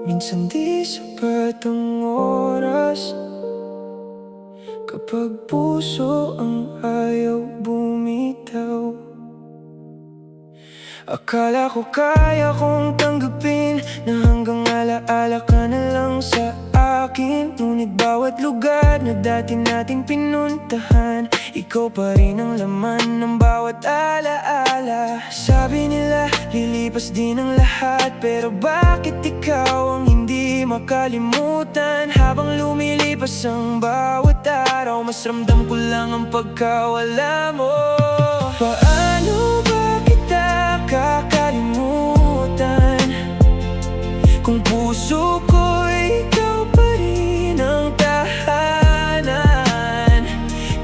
Minsan di sapat ang oras kapag puso ang ayaw bumitaw. Akala ko kaya kong tanggapin na hanggang alaala ka na lang sa akin. Ngunit bawat lugar na dati nating pinuntahan, ikaw pa rin ang laman ng bawat alaala. Sabi nila lilipas din ang lahat, pero bakit ikaw ang hindi makalimutan? Habang lumilipas ang bawat araw, mas ramdam ko lang ang pagkawala mo. Paano ba kita kakalimutan kung puso ko ikaw pa rin ang tahanan?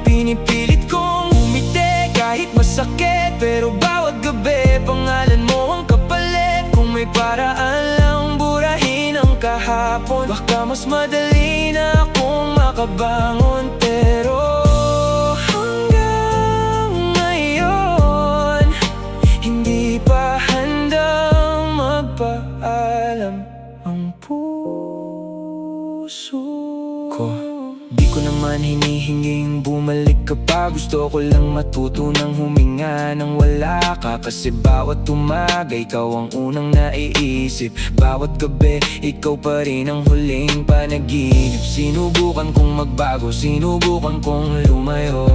Pinipilit kong umiti kahit masakit, pero bawat gabi pangalan mo ang kapalit. Kung may paraan lang burahin ang kahapon, baka mas madali na akong makabangon. Pero paalam ang puso ko. Di ko naman hinihinging bumalik ka pa. Gusto ko lang matuto ng huminga nang wala ka. Kasi bawat umaga ikaw ang unang naiisip. Bawat gabi ikaw pa rin ang huling panaginip. Sinubukan kong magbago, sinubukan kong lumayo,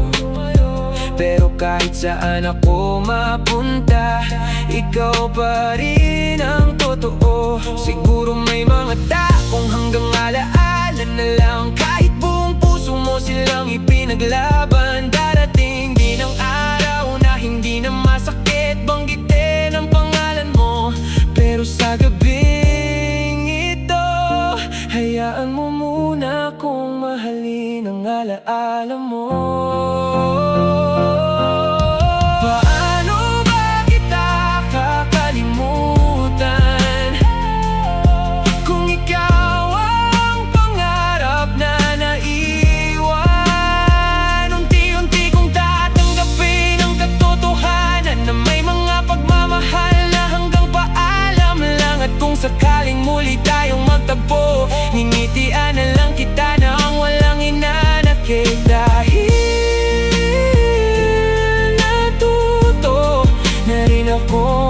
pero kahit saan ako mapunta, ikaw pa rin ang totoo. Siguro may mga taong hanggang alaala na lang, kahit buong puso mo silang ipinaglaban. Darating din ang araw na hindi na masakit banggitin ang pangalan mo. Pero sa gabing ito, hayaan mo muna kung mahalin ang alaala mo. Sakaling muli tayong magtagpo, ngingitian na lang kita nang walang inanakit. Dahil natuto na rin ako